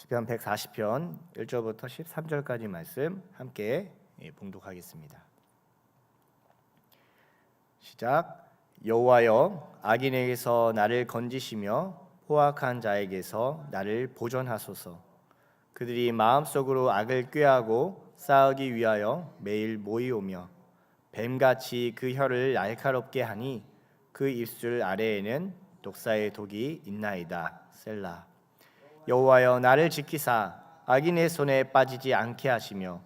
시편 140편 1절부터 13절까지 말씀 함께 봉독하겠습니다. 시작. 여호와여, 악인에게서 나를 건지시며 포악한 자에게서 나를 보존하소서. 그들이 마음속으로 악을 꾀하고 쌓기 위하여 매일 모이오며 뱀같이 그 혀를 날카롭게 하니 그 입술 아래에는 독사의 독이 있나이다. 셀라. 여호와여, 나를 지키사 악인의 손에 빠지지 않게 하시며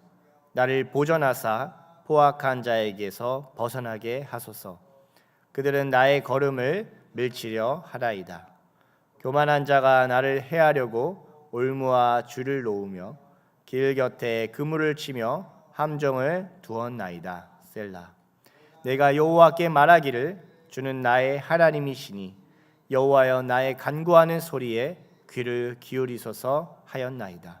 나를 보존하사 포악한 자에게서 벗어나게 하소서. 그들은 나의 걸음을 밀치려 하나이다. 교만한 자가 나를 해하려고 올무와 줄을 놓으며 길 곁에 그물을 치며 함정을 두었나이다. 셀라. 내가 여호와께 말하기를 주는 나의 하나님이시니 여호와여, 나의 간구하는 소리에 귀를 기울이소서 하였나이다.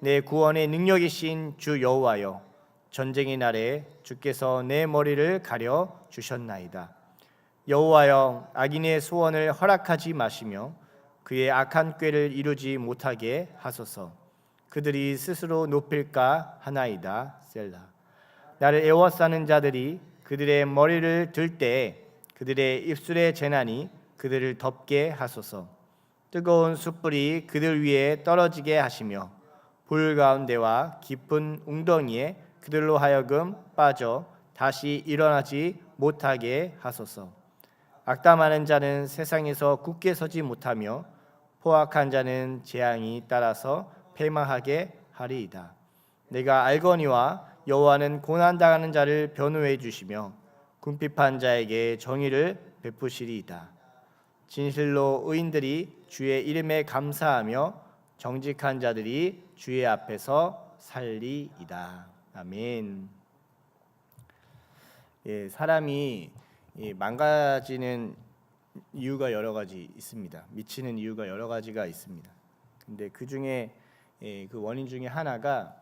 내 구원의 능력이신 주 여호와여, 전쟁의 날에 주께서 내 머리를 가려 주셨나이다. 여호와여, 악인의 소원을 허락하지 마시며 그의 악한 꾀를 이루지 못하게 하소서. 그들이 스스로 높일까 하나이다. 셀라. 나를 애워싸는 자들이 그들의 머리를 들 때 그들의 입술의 재난이 그들을 덮게 하소서. 뜨거운 숯불이 그들 위에 떨어지게 하시며 불 가운데와 깊은 웅덩이에 그들로 하여금 빠져 다시 일어나지 못하게 하소서. 악담하는 자는 세상에서 굳게 서지 못하며 포악한 자는 재앙이 따라서 패망하게 하리이다. 내가 알거니와 여호와는 고난당하는 자를 변호해 주시며 궁핍한 자에게 정의를 베푸시리이다. 진실로 의인들이 주의 이름에 감사하며 정직한 자들이 주의 앞에서 살리이다. 아멘. 사람이 망가지는 이유가 여러 가지 있습니다. 미치는 이유가 여러 가지가 있습니다. 근데 그 중에 그 원인 중에 하나가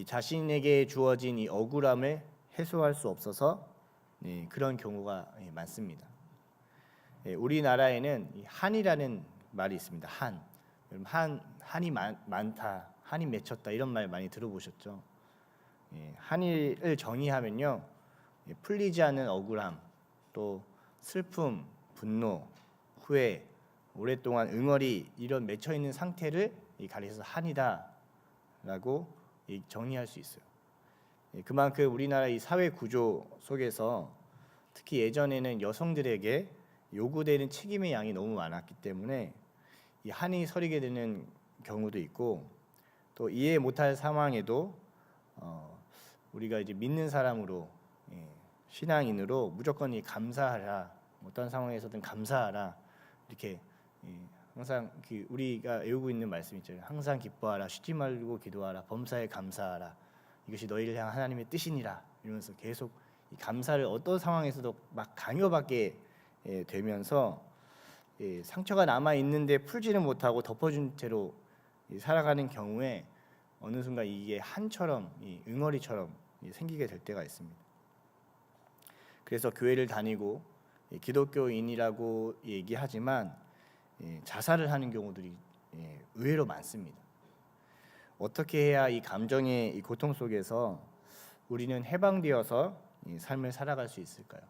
자신에게 주어진 이 억울함을 해소할 수 없어서 그런 경우가 많습니다. 우리나라에는 한이라는 말이 있습니다. 한이 많다, 한이 맺혔다 이런 말 많이 들어보셨죠? 한이를 정의하면요, 풀리지 않는 억울함, 또 슬픔, 분노, 후회, 오랫동안 응어리 이런 맺혀 있는 상태를 가리켜서 한이다라고 정의할 수 있어요. 그만큼 우리나라 이 사회 구조 속에서 특히 예전에는 여성들에게 요구되는 책임의 양이 너무 많았기 때문에 이 한이 서리게 되는 경우도 있고, 또 이해 못할 상황에도 우리가 이제 믿는 사람으로 신앙인으로 무조건 감사하라, 어떤 상황에서든 감사하라 이렇게 항상 우리가 외우고 있는 말씀 있잖아요. 항상 기뻐하라, 쉬지 말고 기도하라, 범사에 감사하라, 이것이 너희를 향한 하나님의 뜻이니라 이러면서 계속 이 감사를 어떤 상황에서도 막 강요받게 되면서 상처가 남아 있는데 풀지는 못하고 덮어준 채로 살아가는 경우에 어느 순간 이게 한처럼 응어리처럼 생기게 될 때가 있습니다. 그래서 교회를 다니고 기독교인이라고 얘기하지만 자살을 하는 경우들이 의외로 많습니다. 어떻게 해야 이 감정의 이 고통 속에서 우리는 해방되어서 삶을 살아갈 수 있을까요?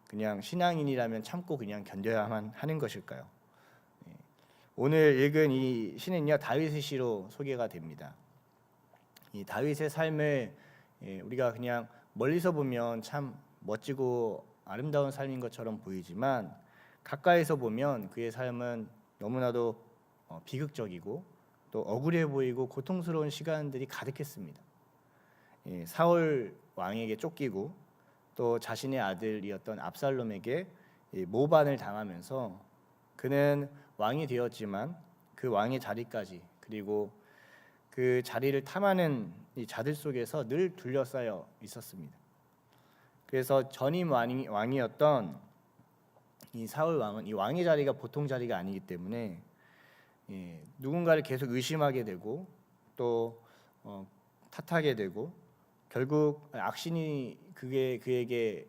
그냥 신앙인이라면 참고 그냥 견뎌야만 하는 것일까요? 오늘 읽은 이 시는요, 다윗의 시로 소개가 됩니다. 이 다윗의 삶을 우리가 그냥 멀리서 보면 참 멋지고 아름다운 삶인 것처럼 보이지만 가까이서 보면 그의 삶은 너무나도 비극적이고 또 억울해 보이고 고통스러운 시간들이 가득했습니다. 사울 왕에게 쫓기고 또 자신의 아들이었던 압살롬에게 모반을 당하면서 그는 왕이 되었지만 그 왕의 자리까지, 그리고 그 자리를 탐하는 이 자들 속에서 늘 둘러싸여 있었습니다. 그래서 전임 왕이었던 이 사울 왕은 이 왕의 자리가 보통 자리가 아니기 때문에 누군가를 계속 의심하게 되고 또 탓하게 되고, 결국 악신이 그에게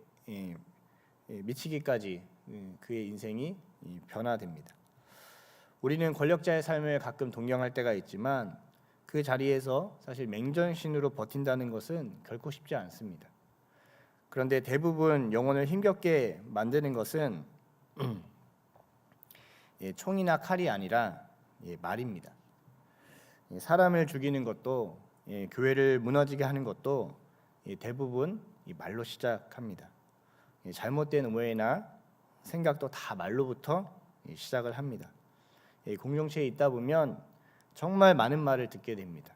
미치기까지 그의 인생이 변화됩니다. 우리는 권력자의 삶을 가끔 동경할 때가 있지만 그 자리에서 사실 맹전신으로 버틴다는 것은 결코 쉽지 않습니다. 그런데 대부분 영혼을 힘겹게 만드는 것은 총이나 칼이 아니라 말입니다. 사람을 죽이는 것도 교회를 무너지게 하는 것도 대부분 말로 시작합니다. 잘못된 오해나 생각도 다 말로부터 시작을 합니다. 공동체에 있다 보면 정말 많은 말을 듣게 됩니다.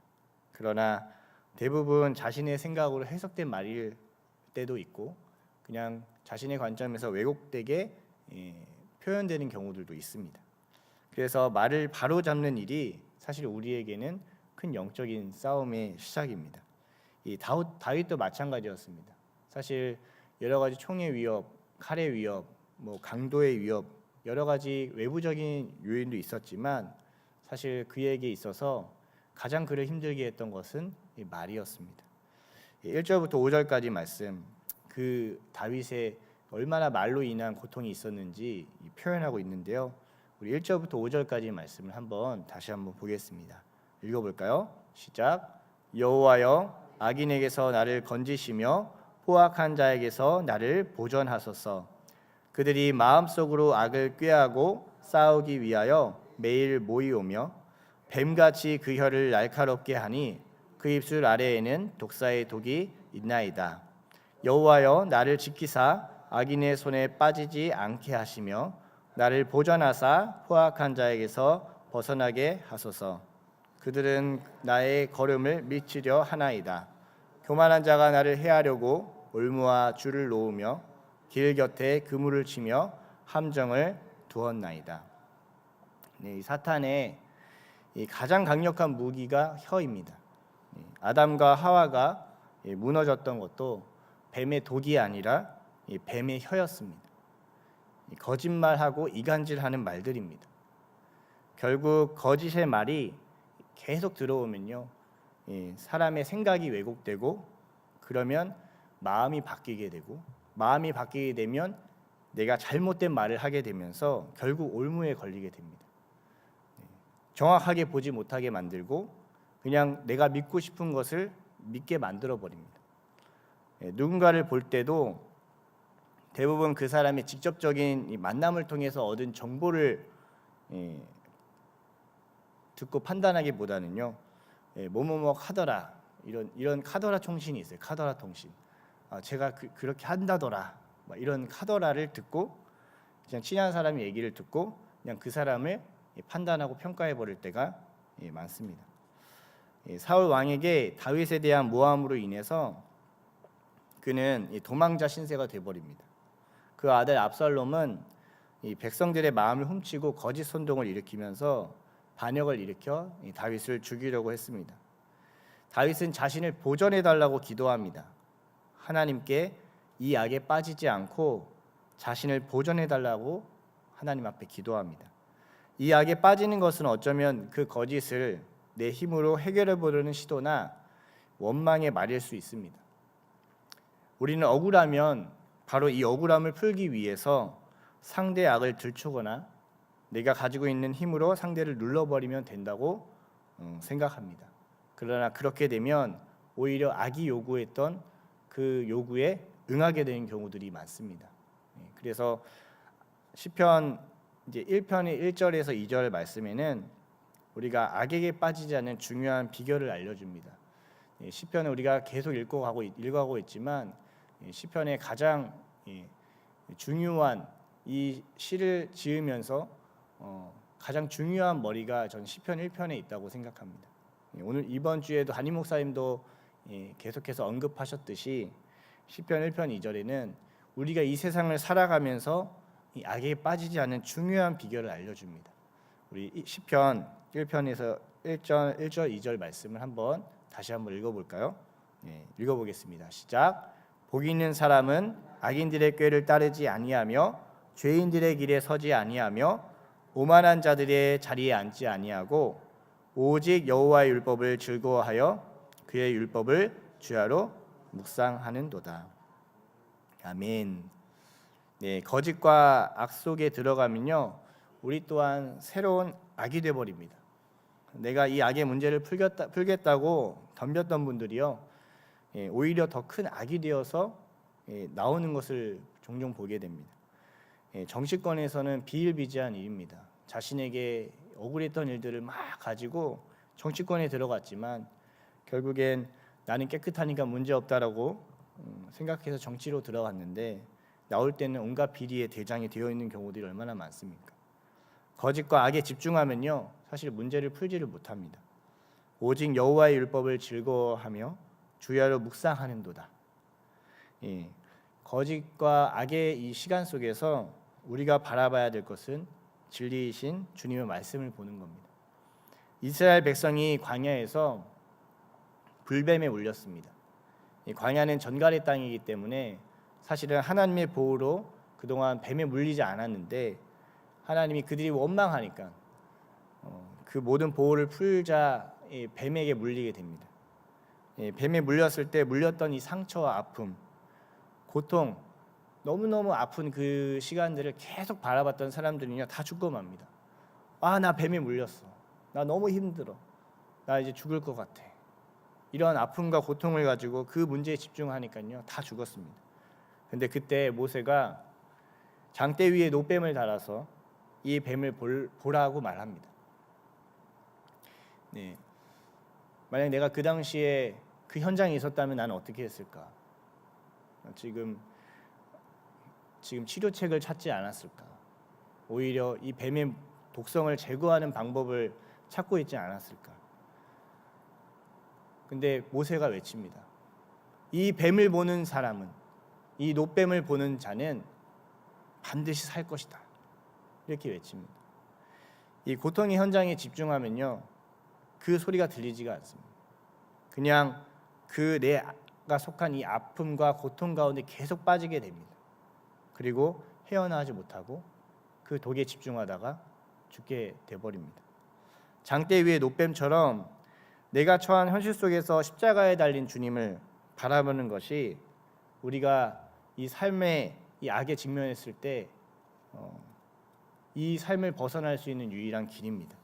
그러나 대부분 자신의 생각으로 해석된 말일 때도 있고 그냥 자신의 관점에서 왜곡되게 표현되는 경우들도 있습니다. 그래서 말을 바로잡는 일이 사실 우리에게는 큰 영적인 싸움의 시작입니다. 이 다윗도 마찬가지였습니다. 사실 여러 가지 총의 위협, 칼의 위협, 강도의 위협, 여러 가지 외부적인 요인도 있었지만 사실 그에게 있어서 가장 그를 힘들게 했던 것은 이 말이었습니다. 1절부터 5절까지 말씀, 그 다윗의 얼마나 말로 인한 고통이 있었는지 표현하고 있는데요. 우리 1절부터 5절까지 말씀을 다시 한번 보겠습니다. 읽어볼까요? 시작. 여호와여, 악인에게서 나를 건지시며 포악한 자에게서 나를 보전하소서. 그들이 마음속으로 악을 꾀하고 싸우기 위하여 매일 모이오며 뱀같이 그 혀를 날카롭게 하니 그 입술 아래에는 독사의 독이 있나이다. 여호와여, 나를 지키사 악인의 손에 빠지지 않게 하시며 나를 보전하사 포악한 자에게서 벗어나게 하소서. 그들은 나의 걸음을 미치려 하나이다. 교만한 자가 나를 해하려고 올무와 줄을 놓으며 길 곁에 그물을 치며 함정을 두었나이다. 이 사탄의 가장 강력한 무기가 혀입니다. 아담과 하와가 무너졌던 것도 뱀의 독이 아니라 뱀의 혀였습니다. 거짓말하고 이간질하는 말들입니다. 결국 거짓의 말이 계속 들어오면요, 사람의 생각이 왜곡되고 그러면 마음이 바뀌게 되고 마음이 바뀌게 되면 내가 잘못된 말을 하게 되면서 결국 올무에 걸리게 됩니다. 정확하게 보지 못하게 만들고 그냥 내가 믿고 싶은 것을 믿게 만들어 버립니다. 누군가를 볼 때도 대부분 그 사람의 직접적인 만남을 통해서 얻은 정보를 듣고 판단하기보다는요, 뭐뭐뭐 하더라, 이런 카더라 통신이 있어요. 카더라 통신. 제가 그렇게 한다더라, 이런 카더라를 듣고 그냥 친한 사람의 얘기를 듣고 그냥 그 사람을 판단하고 평가해 버릴 때가 많습니다. 사울 왕에게 다윗에 대한 모함으로 인해서 그는 도망자 신세가 돼 버립니다. 그 아들 압살롬은 이 백성들의 마음을 훔치고 거짓 선동을 일으키면서 반역을 일으켜 다윗을 죽이려고 했습니다. 다윗은 자신을 보전해 달라고 기도합니다. 하나님께 이 악에 빠지지 않고 자신을 보전해 달라고 하나님 앞에 기도합니다. 이 악에 빠지는 것은 어쩌면 그 거짓을 내 힘으로 해결해 보려는 시도나 원망의 말일 수 있습니다. 우리는 억울하면 바로 이 억울함을 풀기 위해서 상대의 악을 들추거나 내가 가지고 있는 힘으로 상대를 눌러버리면 된다고 생각합니다. 그러나 그렇게 되면 오히려 악이 요구했던 그 요구에 응하게 되는 경우들이 많습니다. 그래서 시편 이제 1편의 1절에서 2절 말씀에는 우리가 악에게 빠지지 않는 중요한 비결을 알려줍니다. 시편을 우리가 계속 읽어가고 있지만 시편의 가장 중요한 이 시를 지으면서 가장 중요한 머리가 전 시편 1편에 있다고 생각합니다. 오늘 이번 주에도 담임 목사님도 계속해서 언급하셨듯이 시편 1편 2절에는 우리가 이 세상을 살아가면서 이 악에 빠지지 않는 중요한 비결을 알려줍니다. 우리 시편 1편에서 1절, 2절 말씀을 다시 한번 읽어볼까요? 읽어보겠습니다. 시작. 복 있는 사람은 악인들의 꾀를 따르지 아니하며 죄인들의 길에 서지 아니하며 오만한 자들의 자리에 앉지 아니하고 오직 여호와의 율법을 즐거워하여 그의 율법을 주야로 묵상하는도다. 아멘. 거짓과 악 속에 들어가면요, 우리 또한 새로운 악이 돼 버립니다. 내가 이 악의 문제를 풀겠다고 덤볐던 분들이요, 오히려 더 큰 악이 되어서 나오는 것을 종종 보게 됩니다. 정치권에서는 비일비재한 일입니다. 자신에게 억울했던 일들을 막 가지고 정치권에 들어갔지만 결국엔 나는 깨끗하니까 문제 없다라고 생각해서 정치로 들어갔는데 나올 때는 온갖 비리의 대장이 되어 있는 경우들이 얼마나 많습니까? 거짓과 악에 집중하면요, 사실 문제를 풀지를 못합니다. 오직 여호와의 율법을 즐거워하며 주야로 묵상하는도다. 거짓과 악의 이 시간 속에서 우리가 바라봐야 될 것은 진리이신 주님의 말씀을 보는 겁니다. 이스라엘 백성이 광야에서 불뱀에 물렸습니다. 이 광야는 전갈의 땅이기 때문에 사실은 하나님의 보호로 그동안 뱀에 물리지 않았는데 하나님이 그들이 원망하니까 그 모든 보호를 풀자 뱀에게 물리게 됩니다. 뱀에 물렸을 때 물렸던 이 상처와 아픔, 고통, 너무너무 아픈 그 시간들을 계속 바라봤던 사람들은요, 다 죽고 맙니다. 아, 나 뱀에 물렸어. 나 너무 힘들어. 나 이제 죽을 것 같아. 이런 아픔과 고통을 가지고 그 문제에 집중하니까요, 다 죽었습니다. 근데 그때 모세가 장대 위에 노뱀을 달아서 이 뱀을 보라고 말합니다. 만약 내가 그 당시에 그 현장에 있었다면 나는 어떻게 했을까? 지금 치료책을 찾지 않았을까? 오히려 이 뱀의 독성을 제거하는 방법을 찾고 있지 않았을까? 근데 모세가 외칩니다. 이 뱀을 보는 사람은, 이 노뱀을 보는 자는 반드시 살 것이다. 이렇게 외칩니다. 이 고통의 현장에 집중하면요, 그 소리가 들리지가 않습니다. 그냥 그 내가 속한 이 아픔과 고통 가운데 계속 빠지게 됩니다. 그리고 헤어나오지 못하고 그 독에 집중하다가 죽게 돼버립니다. 장대 위의 노뱀처럼 내가 처한 현실 속에서 십자가에 달린 주님을 바라보는 것이 우리가 이 삶의 이 악에 직면했을 때 이 삶을 벗어날 수 있는 유일한 길입니다.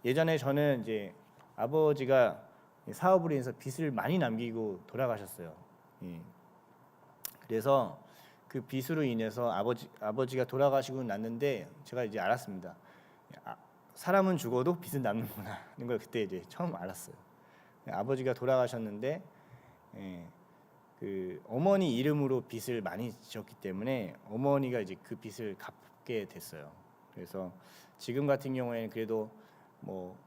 예전에 저는 이제 아버지가 사업으로 인해서 빚을 많이 남기고 돌아가셨어요. 그래서 그 빚으로 인해서 아버지가 돌아가시고 났는데 제가 이제 알았습니다. 사람은 죽어도 빚은 남는구나 하는 걸 그때 이제 처음 알았어요. 아버지가 돌아가셨는데 그 어머니 이름으로 빚을 많이 지었기 때문에 어머니가 이제 그 빚을 갚게 됐어요. 그래서 지금 같은 경우에는 그래도 뭐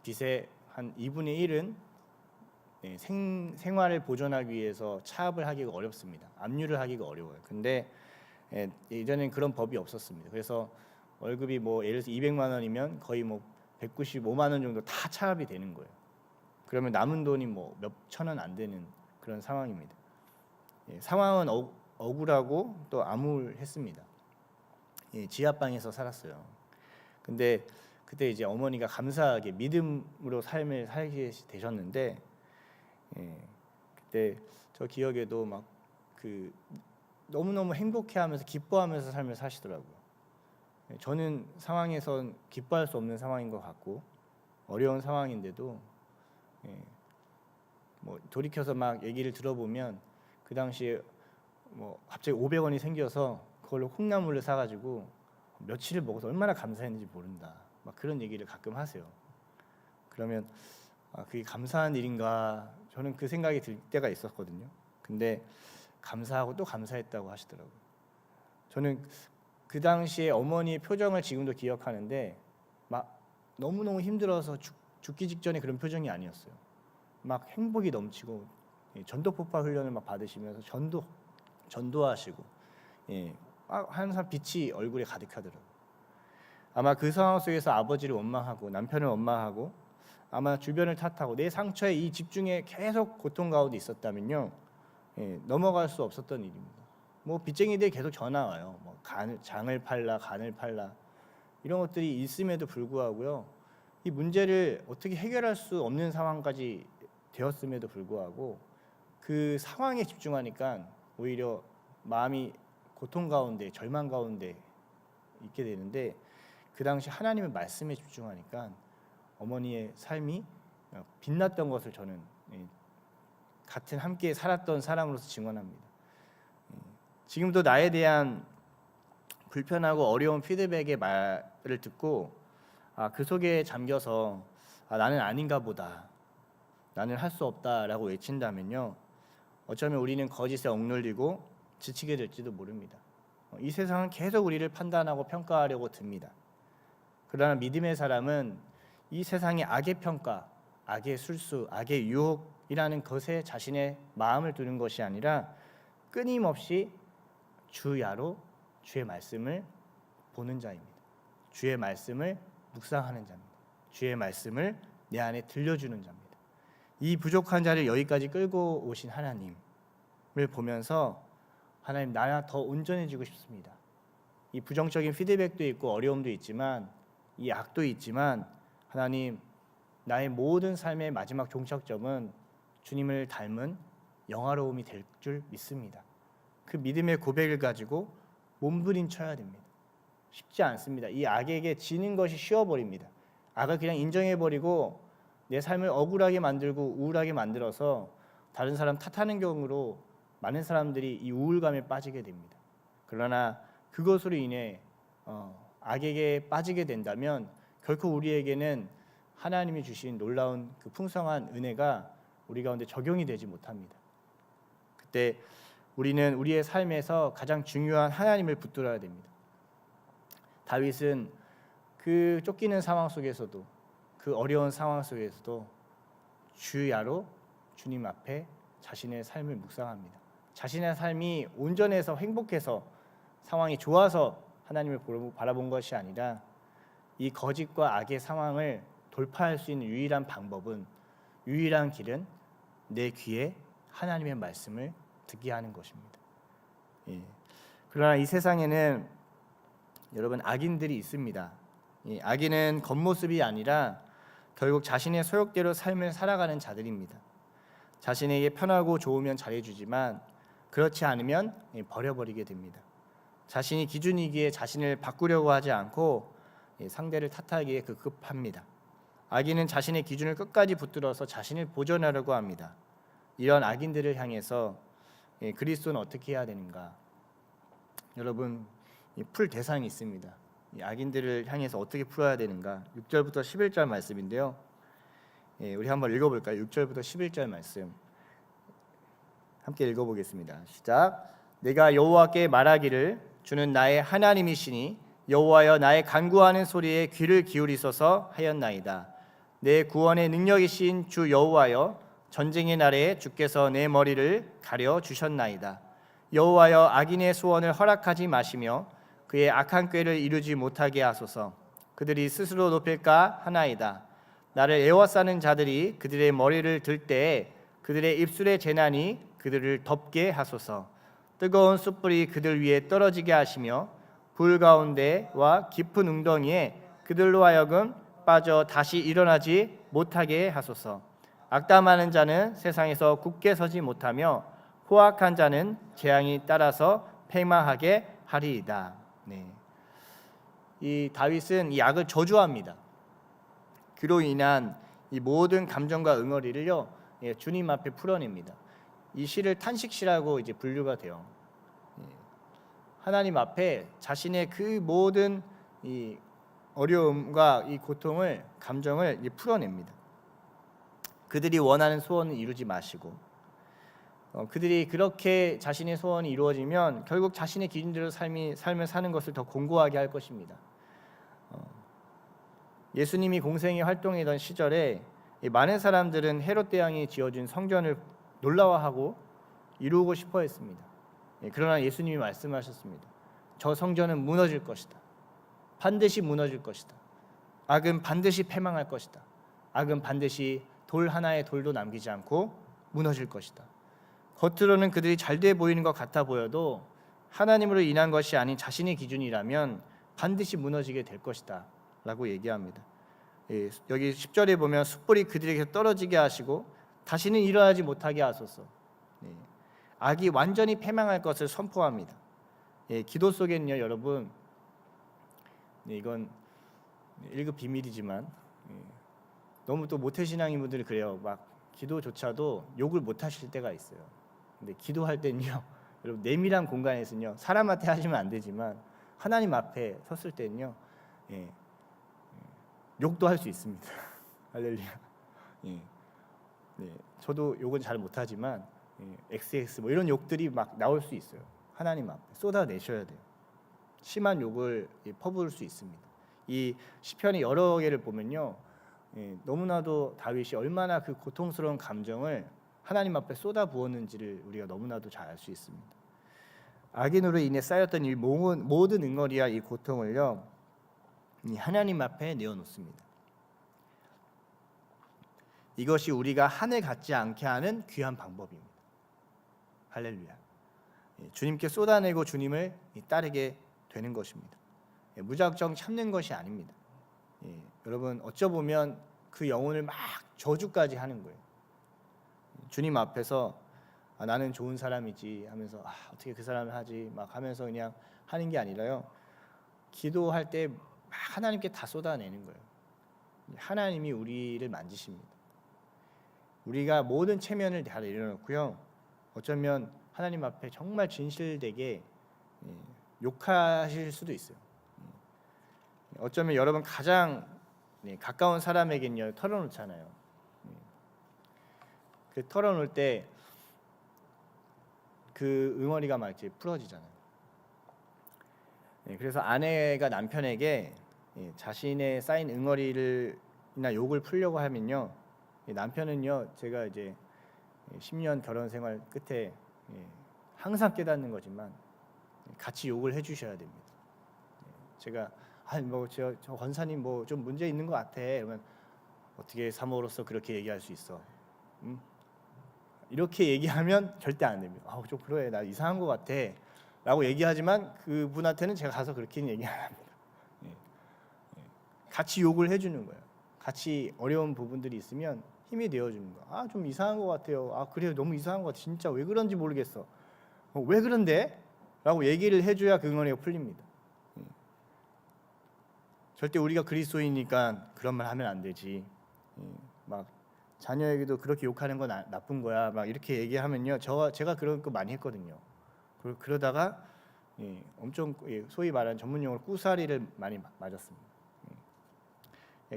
빚의 한 2분의 1은 생활을 보존하기 위해서 차압을 하기가 어렵습니다. 압류를 하기가 어려워요. 근데 예전엔 그런 법이 없었습니다. 그래서 월급이 뭐 예를 들어서 200만 원이면 거의 뭐 195만 원 정도 다 차압이 되는 거예요. 그러면 남은 돈이 뭐 몇 천 원 안 되는 그런 상황입니다. 상황은 억울하고 또 암울했습니다. 지하방에서 살았어요. 근데 그때 이제 어머니가 감사하게 믿음으로 삶을 살게 되셨는데 그때 저 기억에도 막 그 너무너무 행복해하면서 기뻐하면서 삶을 사시더라고요. 저는 상황에선 기뻐할 수 없는 상황인 것 같고 어려운 상황인데도 뭐 돌이켜서 막 얘기를 들어보면 그 당시에 뭐 갑자기 500원이 생겨서 그걸로 콩나물을 사가지고 며칠을 먹어서 얼마나 감사했는지 모른다. 막 그런 얘기를 가끔 하세요. 그러면 그게 감사한 일인가? 저는 그 생각이 들 때가 있었거든요. 근데 감사하고 또 감사했다고 하시더라고요. 저는 그 당시에 어머니의 표정을 지금도 기억하는데 막 너무너무 힘들어서 죽기 직전에 그런 표정이 아니었어요. 막 행복이 넘치고 전도폭파 훈련을 막 받으시면서 전도하시고 항상 빛이 얼굴에 가득하더라고요. 아마 그 상황 속에서 아버지를 원망하고 남편을 원망하고 아마 주변을 탓하고 내 상처에 이 집중에 계속 고통 가운데 있었다면요, 넘어갈 수 없었던 일입니다. 뭐 빚쟁이들이 계속 전화 와요. 뭐 장을 팔라 간을 팔라 이런 것들이 있음에도 불구하고요, 이 문제를 어떻게 해결할 수 없는 상황까지 되었음에도 불구하고 그 상황에 집중하니까 오히려 마음이 고통 가운데 절망 가운데 있게 되는데 그 당시 하나님의 말씀에 집중하니까 어머니의 삶이 빛났던 것을 저는 같은 함께 살았던 사람으로서 증언합니다. 지금도 나에 대한 불편하고 어려운 피드백의 말을 듣고 그 속에 잠겨서 나는 아닌가 보다, 나는 할 수 없다라고 외친다면요, 어쩌면 우리는 거짓에 억눌리고 지치게 될지도 모릅니다. 이 세상은 계속 우리를 판단하고 평가하려고 듭니다. 그러나 믿음의 사람은 이 세상의 악의 평가, 악의 술수, 악의 유혹이라는 것에 자신의 마음을 두는 것이 아니라 끊임없이 주야로 주의 말씀을 보는 자입니다. 주의 말씀을 묵상하는 자입니다. 주의 말씀을 내 안에 들려주는 자입니다. 이 부족한 자를 여기까지 끌고 오신 하나님을 보면서 하나님, 나야 더 온전해지고 싶습니다. 이 부정적인 피드백도 있고 어려움도 있지만, 이 악도 있지만, 하나님, 나의 모든 삶의 마지막 종착점은 주님을 닮은 영화로움이 될 줄 믿습니다. 그 믿음의 고백을 가지고 몸부림쳐야 됩니다. 쉽지 않습니다. 이 악에게 지는 것이 쉬워버립니다. 악을 그냥 인정해버리고 내 삶을 억울하게 만들고 우울하게 만들어서 다른 사람 탓하는 경우로 많은 사람들이 이 우울감에 빠지게 됩니다. 그러나 그것으로 인해 악에게 빠지게 된다면 결코 우리에게는 하나님이 주신 놀라운 그 풍성한 은혜가 우리 가운데 적용이 되지 못합니다. 그때 우리는 우리의 삶에서 가장 중요한 하나님을 붙들어야 됩니다. 다윗은 그 쫓기는 상황 속에서도, 그 어려운 상황 속에서도 주야로 주님 앞에 자신의 삶을 묵상합니다. 자신의 삶이 온전해서 행복해서 상황이 좋아서 하나님을 바라본 것이 아니라 이 거짓과 악의 상황을 돌파할 수 있는 유일한 방법은, 유일한 길은 내 귀에 하나님의 말씀을 듣게 하는 것입니다. 그러나 이 세상에는 여러분 악인들이 있습니다. 악인은 겉모습이 아니라 결국 자신의 소욕대로 삶을 살아가는 자들입니다. 자신에게 편하고 좋으면 잘해주지만 그렇지 않으면 버려버리게 됩니다. 자신이 기준이기에 자신을 바꾸려고 하지 않고 상대를 탓하기에 급급합니다. 악인은 자신의 기준을 끝까지 붙들어서 자신을 보존하려고 합니다. 이런 악인들을 향해서 그리스도는 어떻게 해야 되는가? 여러분, 풀 대상이 있습니다. 이 악인들을 향해서 어떻게 풀어야 되는가? 6절부터 11절 말씀인데요. 우리 한번 읽어볼까요? 6절부터 11절 말씀 함께 읽어보겠습니다. 시작. 내가 여호와께 말하기를 주는 나의 하나님이시니 여호와여 나의 간구하는 소리에 귀를 기울이소서 하였나이다. 내 구원의 능력이신 주 여호와여 전쟁의 날에 주께서 내 머리를 가려 주셨나이다. 여호와여 악인의 소원을 허락하지 마시며 그의 악한 꾀를 이루지 못하게 하소서. 그들이 스스로 높일까 하나이다. 나를 애워싸는 자들이 그들의 머리를 들 때에 그들의 입술의 재난이 그들을 덮게 하소서. 뜨거운 숯불이 그들 위에 떨어지게 하시며 불 가운데와 깊은 웅덩이에 그들로 하여금 빠져 다시 일어나지 못하게 하소서. 악담하는 자는 세상에서 굳게 서지 못하며 포악한 자는 재앙이 따라서 패망하게 하리이다. 이 다윗은 이 악을 저주합니다. 그로 인한 이 모든 감정과 응어리를요, 주님 앞에 풀어냅니다. 이 시를 탄식시라고 이제 분류가 돼요. 하나님 앞에 자신의 그 모든 이 어려움과 이 고통을, 감정을 풀어냅니다. 그들이 원하는 소원을 이루지 마시고, 그들이 그렇게 자신의 소원이 이루어지면 결국 자신의 기준대로 삶을 사는 것을 더 공고하게 할 것입니다. 예수님이 공생에 활동하던 시절에 많은 사람들은 헤롯 대왕이 지어준 성전을 놀라워하고 이루고 싶어 했습니다. 그러나 예수님이 말씀하셨습니다. 저 성전은 무너질 것이다. 반드시 무너질 것이다. 악은 반드시 패망할 것이다. 악은 반드시 돌 하나의 돌도 남기지 않고 무너질 것이다. 겉으로는 그들이 잘돼 보이는 것 같아 보여도 하나님으로 인한 것이 아닌 자신의 기준이라면 반드시 무너지게 될 것이다 라고 얘기합니다. 여기 10절에 보면 숯불이 그들에게 떨어지게 하시고 다시는 일어나지 못하게 하소서. 악이 완전히 패망할 것을 선포합니다. 기도 속에는요, 여러분, 이건 1급 비밀이지만 너무 또 모태신앙인 분들이 그래요. 막 기도조차도 욕을 못 하실 때가 있어요. 근데 기도할 때는요, 여러분 내밀한 공간에서는요, 사람한테 하시면 안 되지만 하나님 앞에 섰을 때는요, 욕도 할 수 있습니다. 할렐루야. 저도 욕은 잘 못하지만 XX 뭐 이런 욕들이 막 나올 수 있어요. 하나님 앞에 쏟아내셔야 돼요. 심한 욕을 퍼부을 수 있습니다. 이 시편의 여러 개를 보면요, 너무나도 다윗이 얼마나 그 고통스러운 감정을 하나님 앞에 쏟아 부었는지를 우리가 너무나도 잘 알 수 있습니다. 악인으로 인해 쌓였던 이 모든 응어리와 이 고통을요, 이 하나님 앞에 내어놓습니다. 이것이 우리가 한을 갖지 않게 하는 귀한 방법입니다. 할렐루야. 주님께 쏟아내고 주님을 따르게 되는 것입니다. 무작정 참는 것이 아닙니다. 여러분 어쩌보면 그 영혼을 막 저주까지 하는 거예요. 주님 앞에서 나는 좋은 사람이지 하면서 어떻게 그 사람을 하지 막 하면서 그냥 하는 게 아니라요, 기도할 때 막 하나님께 다 쏟아내는 거예요. 하나님이 우리를 만지십니다. 우리가 모든 체면을 다 내려놓고요, 어쩌면 하나님 앞에 정말 진실되게 욕하실 수도 있어요. 어쩌면 여러분 가장 가까운 사람에겐요 털어놓잖아요. 그 털어놓을 때 그 응어리가 막 이렇게 풀어지잖아요. 그래서 아내가 남편에게 자신의 쌓인 응어리를나 욕을 풀려고 하면요, 남편은요, 제가 이제 10년 결혼 생활 끝에 항상 깨닫는 거지만 같이 욕을 해주셔야 됩니다. 제가 저 권사님 뭐 좀 문제 있는 것 같아. 그러면 어떻게 사모로서 그렇게 얘기할 수 있어? 이렇게 얘기하면 절대 안 됩니다. 좀 그래, 나 이상한 것 같아 라고 얘기하지만 그분한테는 제가 가서 그렇게는 얘기 안 합니다. 같이 욕을 해주는 거예요. 같이 어려운 부분들이 있으면 힘이 되어주는 거예요. 좀 이상한 것 같아요. 그래요, 너무 이상한 것 같아. 진짜 왜 그런지 모르겠어. 왜 그런데? 라고 얘기를 해줘야 그 응어리가 풀립니다. 절대 우리가 그리스도이니까 그런 말 하면 안 되지. 막 자녀에게도 그렇게 욕하는 건 나쁜 거야. 막 이렇게 얘기하면요, 제가 그런 거 많이 했거든요. 그러다가 엄청 소위 말하는 전문 용어로 꾸사리를 많이 맞았습니다.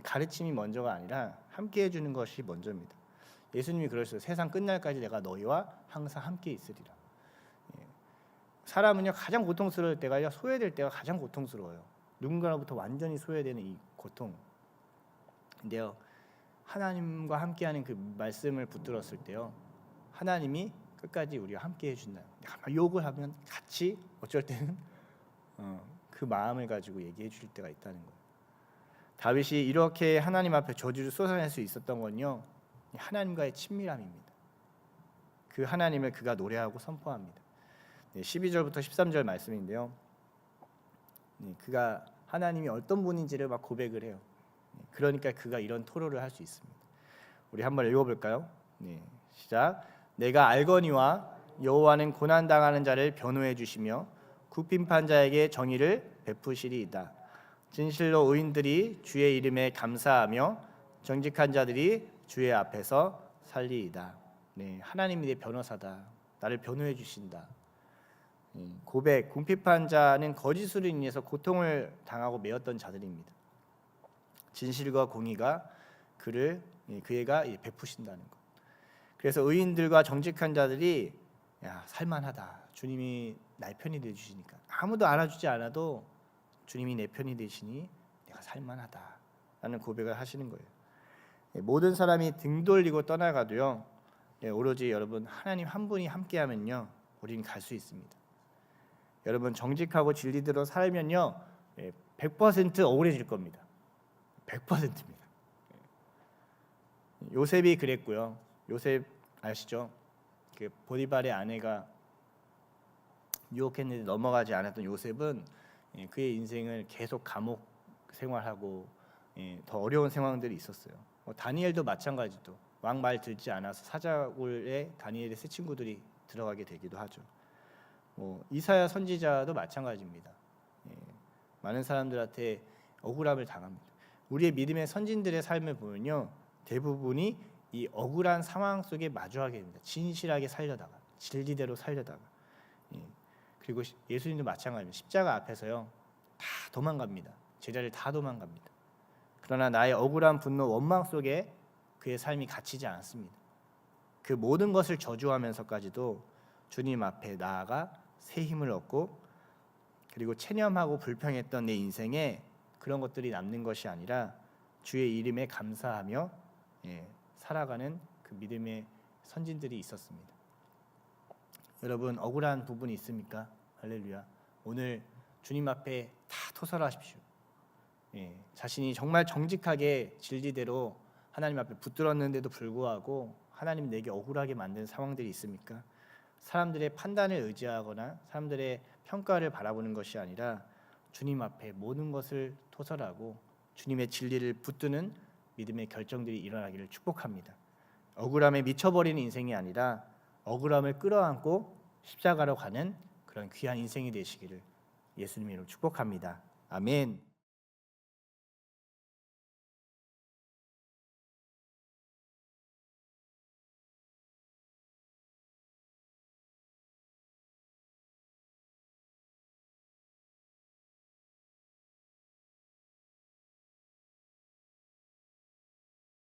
가르침이 먼저가 아니라 함께 해주는 것이 먼저입니다. 예수님이 그러셨어요. 세상 끝날까지 내가 너희와 항상 함께 있으리라. 사람은요, 가장 고통스러울 때가 소외될 때가 가장 고통스러워요. 누군가로부터 완전히 소외되는 이 고통. 근데요, 하나님과 함께하는 그 말씀을 붙들었을 때요, 하나님이 끝까지 우리와 함께 해준다. 내가 욕을 하면 같이 어쩔 때는 그 마음을 가지고 얘기해 줄 때가 있다는 거예요. 다윗이 이렇게 하나님 앞에 저주를 쏟아낼 수 있었던 건요, 하나님과의 친밀함입니다. 그 하나님을 그가 노래하고 선포합니다. 12절부터 13절 말씀인데요, 그가 하나님이 어떤 분인지를 막 고백을 해요. 그러니까 그가 이런 토로를 할 수 있습니다. 우리 한번 읽어볼까요? 시작. 내가 알거니와 여호와는 고난 당하는 자를 변호해 주시며 국빈판 자에게 정의를 베푸시리이다. 진실로 의인들이 주의 이름에 감사하며 정직한 자들이 주의 앞에서 살리이다. 하나님이 내 변호사다. 나를 변호해 주신다. 고백, 궁핍한 자는 거짓으로 인해서 고통을 당하고 매였던 자들입니다. 진실과 공의가 그에가 베푸신다는 것. 그래서 의인들과 정직한 자들이 살만하다. 주님이 날 편이 돼 주시니까, 아무도 알아주지 않아도 주님이 내 편이 되시니 내가 살만하다라는 고백을 하시는 거예요. 모든 사람이 등 돌리고 떠나가도요, 오로지 여러분 하나님 한 분이 함께하면요, 우리는 갈 수 있습니다. 여러분 정직하고 진리대로 살면요, 100% 억울해질 겁니다. 100%입니다. 요셉이 그랬고요. 요셉 아시죠? 그 보디발의 아내가 유혹했는데 넘어가지 않았던 요셉은 그의 인생을 계속 감옥 생활하고 더 어려운 상황들이 있었어요. 다니엘도 마찬가지도 왕 말 듣지 않아서 사자굴에 다니엘의 세 친구들이 들어가게 되기도 하죠. 이사야 선지자도 마찬가지입니다. 많은 사람들한테 억울함을 당합니다. 우리의 믿음의 선진들의 삶을 보면요, 대부분이 이 억울한 상황 속에 마주하게 됩니다. 진실하게 살려다가, 진리대로 살려다가. 그리고 예수님도 마찬가지입니다. 십자가 앞에서요, 다 도망갑니다. 제자를 다 도망갑니다. 그러나 나의 억울한 분노, 원망 속에 그의 삶이 갇히지 않습니다. 그 모든 것을 저주하면서까지도 주님 앞에 나아가 새 힘을 얻고, 그리고 체념하고 불평했던 내 인생에 그런 것들이 남는 것이 아니라 주의 이름에 감사하며 살아가는 그 믿음의 선진들이 있었습니다. 여러분, 억울한 부분이 있습니까? 할렐루야. 오늘 주님 앞에 다 토설하십시오. 자신이 정말 정직하게 진리대로 하나님 앞에 붙들었는데도 불구하고 하나님 내게 억울하게 만든 상황들이 있습니까? 사람들의 판단을 의지하거나 사람들의 평가를 바라보는 것이 아니라 주님 앞에 모든 것을 토설하고 주님의 진리를 붙드는 믿음의 결정들이 일어나기를 축복합니다. 억울함에 미쳐버리는 인생이 아니라 억울함을 끌어안고 십자가로 가는 그런 귀한 인생이 되시기를 예수님 이름으로 축복합니다. 아멘.